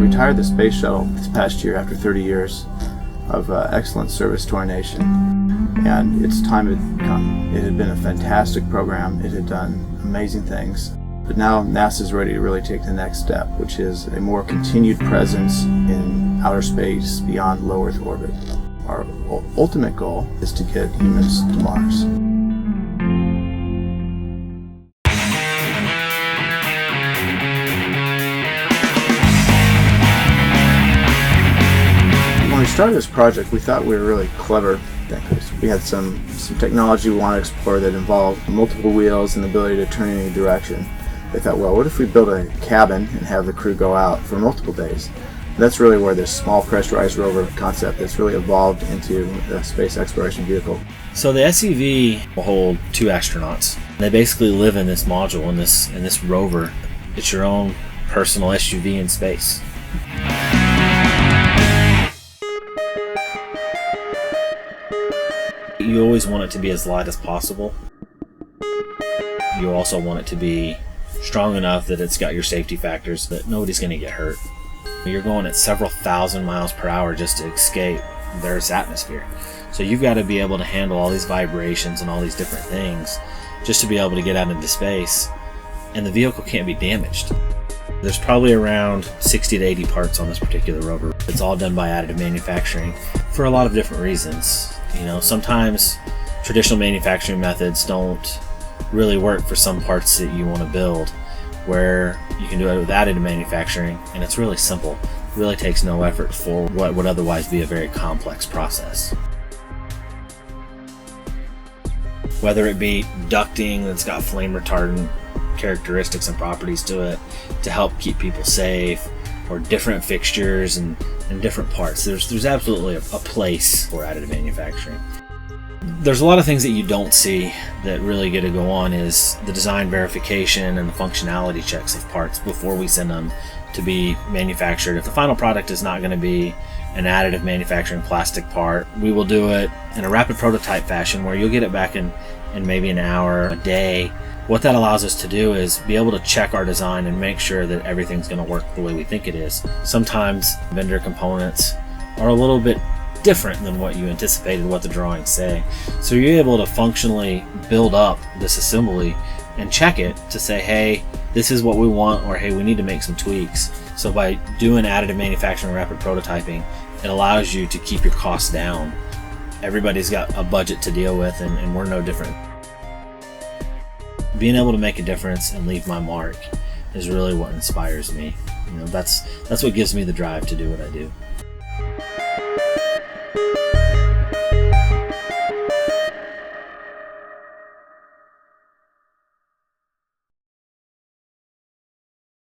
retired the space shuttle this past year after 30 years of excellent service to our nation, and its time had come. It had been a fantastic program. It had done amazing things, but now NASA's ready to really take the next step, which is a more continued presence in outer space beyond low Earth orbit. Our ultimate goal is to get humans to Mars. When we started this project, we thought we were really clever thinkers. We had some technology we wanted to explore that involved multiple wheels and the ability to turn in any direction. They thought, well, what if we build a cabin and have the crew go out for multiple days? And that's really where this small pressurized rover concept that's really evolved into a space exploration vehicle. So the SUV will hold 2 astronauts. They basically live in this module, in this rover. It's your own personal SUV in space. You always want it to be as light as possible. You also want it to be strong enough that it's got your safety factors, that nobody's going to get hurt. You're going at several thousand miles per hour just to escape the Earth's atmosphere. So you've got to be able to handle all these vibrations and all these different things just to be able to get out into space, and the vehicle can't be damaged. There's probably around 60 to 80 parts on this particular rover. It's all done by additive manufacturing for a lot of different reasons. You know, sometimes traditional manufacturing methods don't really work for some parts that you want to build, where you can do it with additive manufacturing, and it's really simple. It really takes no effort for what would otherwise be a very complex process. Whether it be ducting that's got flame retardant characteristics and properties to it to help keep people safe, or different fixtures and different parts. There's absolutely a place for additive manufacturing. There's a lot of things that you don't see that really get to go on is the design verification and the functionality checks of parts before we send them to be manufactured. If the final product is not going to be an additive manufacturing plastic part, we will do it in a rapid prototype fashion where you'll get it back in maybe an hour, a day. What that allows us to do is be able to check our design and make sure that everything's going to work the way we think it is. Sometimes vendor components are a little bit different than what you anticipated, what the drawings say. So you're able to functionally build up this assembly and check it to say, hey, this is what we want, or hey, we need to make some tweaks. So by doing additive manufacturing, rapid prototyping, it allows you to keep your costs down. Everybody's got a budget to deal with, and we're no different. Being able to make a difference and leave my mark is really what inspires me. You know, that's what gives me the drive to do what I do.